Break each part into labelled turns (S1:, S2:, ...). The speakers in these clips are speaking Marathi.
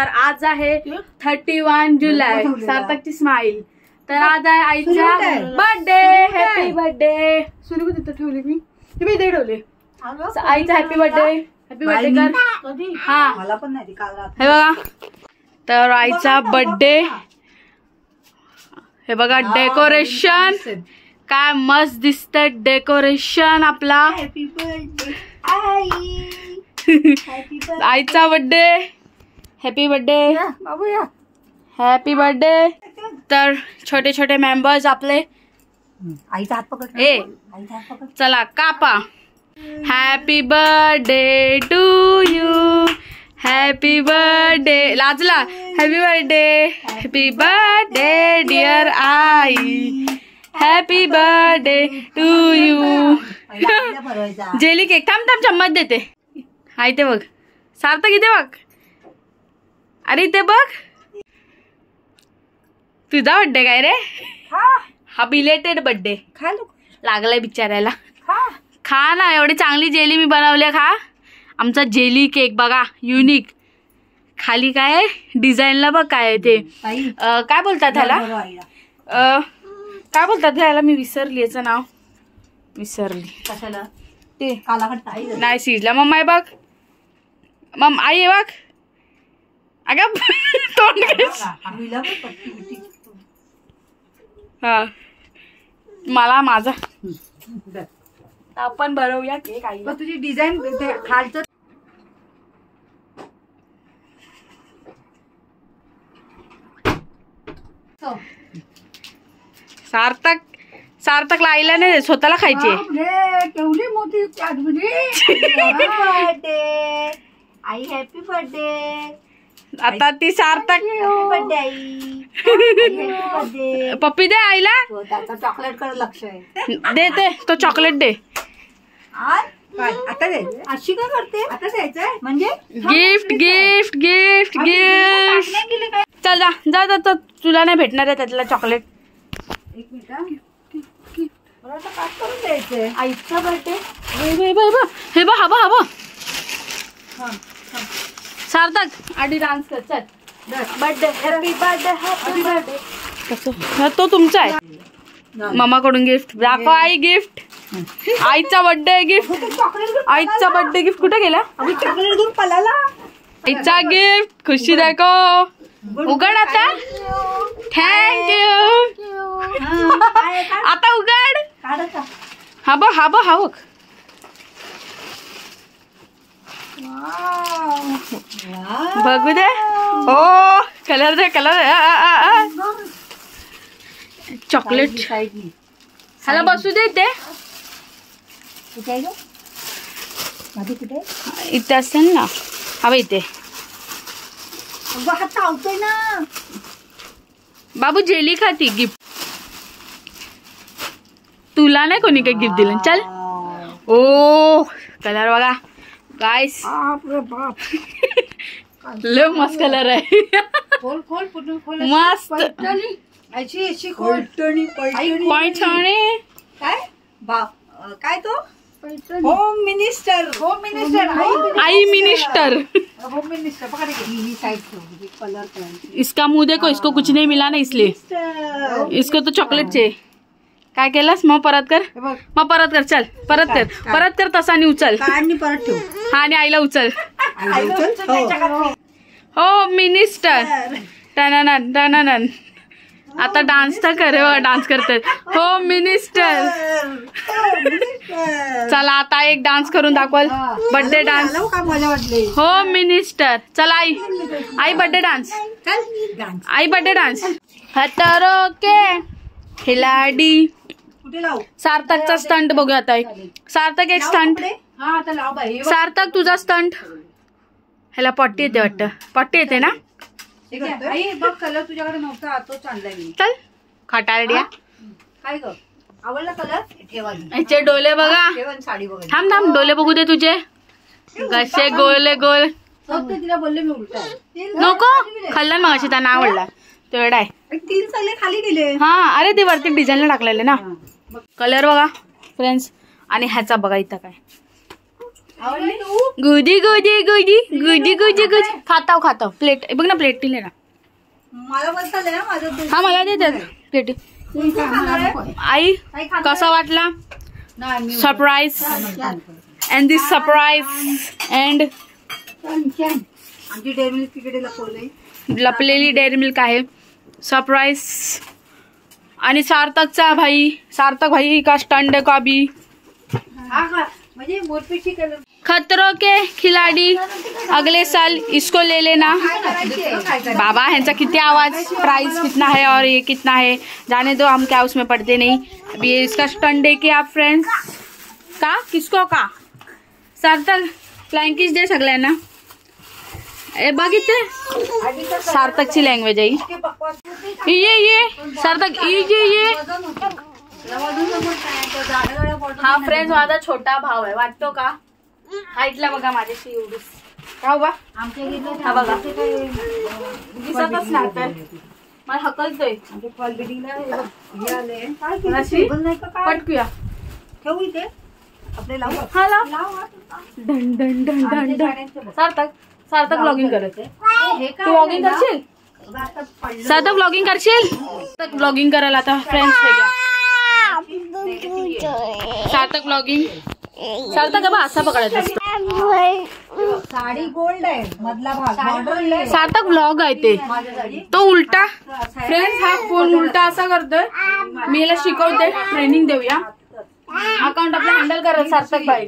S1: आज आहे 31 जुलै, सार्थकची स्माईल. तर आज आहे आईचा बर्थडे. Happy birthday. सुरू तिथं ठेवले मी, ते ठेवले. आईचा हॅपी बर्थडे. हॅपी बर्थडे कर. हा
S2: मला पण नाही काल रात्री.
S1: हे बघा, तर आईचा बर्थडे. हे बघा डेकोरेशन काय मस्त दिसतंय. डेकोरेशन आपला आईचा बर्थडे. हॅपी बर्थडे
S2: बाबूया.
S1: Happy birthday. तर छोटे छोटे मेंबर्स आपले.
S2: आईचा हात पकड.
S1: ए चला कापा. Happy birthday to you. Happy birthday. लाजला. Happy birthday. Happy birthday dear आई. Happy birthday to you. Jelly cake. थांब थांब चम्मच देते. हाय ते बघ. सार्थक इथे बघ. अरे इथे बघ. तुझा बर्थडे काय रे. हा बिलेटेड बर्थडे.
S2: खा
S1: लागलाय बिचारायला. खा ना. एवढी चांगली जेली मी बनवली. खा. आमचा जेली केक बघा युनिक. खाली काय डिझाईनला बघ काय ते काय बोलतात ह्याला. काय बोलतात ह्याला. मी विसरली याचं नाव. विसरली.
S2: कशाला
S1: ते
S2: कालाखट्टा
S1: नाही शिजला. मम्मा आहे बघ. मम आई आहे बघ. अगं तोंड हा मला माझा. आपण बनवूया केक. आई
S2: तुझी डिझाईन खालचं
S1: सार्थकला आईला नाही स्वतःला खायचे.
S2: केवढी मोठी आई. Happy birthday.
S1: आता ती सार्थक
S2: बर्थडे आई.
S1: पप्पी दे आईला.
S2: त्याचा चॉकलेट कडे लक्ष आहे.
S1: दे दे तो चॉकलेट दे.
S2: आता द्यायचं. अशी काय करते. आता द्यायचंय म्हणजे
S1: गिफ्ट गिफ्ट गिफ्ट गिफ्ट. चल जा जा जा. तुला नाही भेटणार आहे त्यातला चॉकलेट.
S2: एक मिनिट. मला आता काय करून द्यायचंय.
S1: आईचा बर्थडे. हे बघ. हवा हवा. सार्थक आधी डान्स कर. चल. Birthday happy birthday happy birthday. कसं तो तुमचा आहे. मम्मा कडून गिफ्ट दाखव. आई गिफ्ट. आईचा बर्थडे गिफ्ट. आईचा बर्थडे गिफ्ट कुठे गेला.
S2: चॉकलेट घेऊन पळाला.
S1: आईचा गिफ्ट. खुशी दाखव. उघड आता. थँक्यू. आता उघड. हा बघ हा बघ हा बघ. बघू दे. हो कलर दे कलर. चॉकलेट ह्याला बसू दे. ते इथे असेल ना. हवं इथे.
S2: हात चावतोय ना.
S1: बाबू जेली खाती. गिफ्ट तुला नाही कोणी काही गिफ्ट दिलं. चल. ओ कलर बघा गाइस. लय मस्त कलर आहे.
S2: खोल खोल पूर्ण खोल.
S1: मस्त.
S2: अशी खोल.
S1: पैठणी
S2: काय काय तो होम मिनिस्टर. Home minister.
S1: आई मिनिस्टर.
S2: Home minister. पकड़ के साइड कलर.
S1: इसका मुंह देखो. इसको कुछ नहीं मिला ना इसलिए. इसको तो चॉकलेट चाहिए. काय केलंस. मग परत कर. मग परत कर. चल परत कर. परत कर तसा आणि उचल.
S2: परत ठेव.
S1: हा आणि आईला उचल. हो मिनिस्टर. टननन टननन. आता डान्स तर करे. डान्स करते. हो मिनिस्टर. चला आता एक डान्स करून दाखवाल. Birthday dance. हो मिनिस्टर. चला आई. आई बर्थडे डान्स. आई बर्थडे डान्स. हतारो के खिलाडी. सार्थकचा स्टंट बघूया आता. सार्थक एक स्टंट. सार्थक तुझा स्टंट. ह्याला पट्टी येते वाटतं. पट्टी येते ना.
S2: बघ कलर तुझ्याकडे नव्हता. तोच आणलाय मी.
S1: चल खटारड्या.
S2: काय ग आवडला कलर. ठेवा.
S1: याचे डोले बघा.
S2: साडी बघा.
S1: थांब थांब डोले बघू दे तुझे. कसे गोले गोल.
S2: तिला बोलले मी उलटा.
S1: नको खाल्ला मग अशी त्यांना आवडला. तेवढा आहे.
S2: 3 सगळे खाली गेले.
S1: हा अरे ते वरती डिझाईनला टाकलेले ना. कलर बघा फ्रेंड्स. आणि ह्याचा बघा इथं काय
S2: आवडली तू?
S1: गुदी गुदी गुदी गुदी गुदी गुदी खाताव खाताव प्लेट बघ ना प्लेट दिले ना
S2: मला बोलता ना माझं दूध.
S1: हा मला देतात प्लेट
S2: तू काय खाणार आहे?
S1: आई
S2: काही खाणार
S1: कसा वाटला
S2: नाही, मी
S1: सरप्राईज
S2: छान.
S1: अँड दिस सरप्राईज अँड
S2: छान. आमची डेअरी मिल्क तिकडे लपवलंय.
S1: लपलेली डेअरी मिल्क आहे सरप्राईज. आणि सार्थक भाई का स्टंट का भी
S2: हा का म्हणजे मोरपीची कलर
S1: खतरों के खिलाड़ी अगले साल इसको ले लेना.
S2: काय
S1: बाबा ह्यांचा किती आवाज प्राइस कितना है और ये कितना है जाने दो हम क्या उसमें पढ़ते नहीं. अभी ये इसका स्टंट देखिए आप फ्रेंड्स. का किसको का सार्थक फ्लँकिश दे सगळ्यांना. ए बघितले सार्थकची लँग्वेज आहे ये सार्थक ये हा फ्रेंड्स माझा छोटा भाव आहे वाटतो का. हाईटला बघा माझ्याशी एवढीच का बा हा बघा दिसतच नाही तर मला हकलतोय पटकूया
S2: ठेवू इथे आपले लावू.
S1: हा लाव धन धन धन धन धन. सार्थक ब्लॉगिंग करत तू ब्लॉगिंग करशील सार्थक ब्लॉगिंग करशील ब्लॉगिंग करायला आता फ्रेंड्स हे घ्या सार्थक ब्लॉगिंग. सार्थक बा असा पकडायचा
S2: साडी गोल्ड आहे मधला भाग.
S1: सार्थक ब्लॉग आहे ते तो उलटा फ्रेंड्स हा फोन उलटा असा करतोय. मी याला शिकवते ट्रेनिंग देऊया अकाउंट आपलं हँडल करत सार्थक भाई.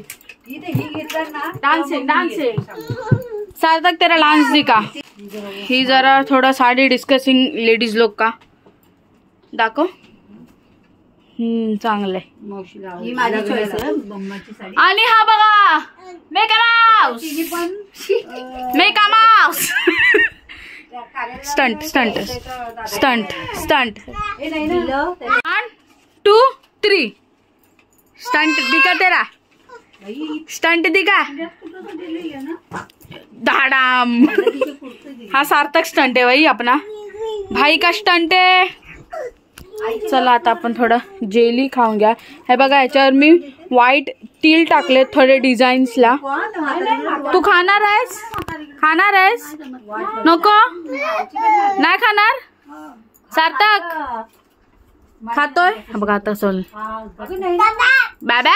S2: इथे ही घेतलं ना
S1: डान्सिंग सार्थक तेरा डांस दिखा. ही जरा थोड़ा साडी डिस्कसिंग लेडीज लोग का दाखव. चांगलंय.
S2: ही माझी चॉईस आहे बम्माची साडी.
S1: आणि हा बघा मेका माउस
S2: तिची पण
S1: मेका mouse stunt stunt stunt stunt
S2: हे नाही ना
S1: 1 2 3 स्टंट दिखा तेरा स्टंट दिखा धाडाम. हा सार्थक स्टंट आहे भाई अपना भाई का स्टंट आहे. चला आता आपण थोडं जेली खाऊन घ्या. हे बघा याच्यावर मी व्हाईट तील टाकले थोडे डिझाईन्सला. तू खाणार आहेस नको नाही खाणार सार्थक खातोय बघा आता चल बाबा.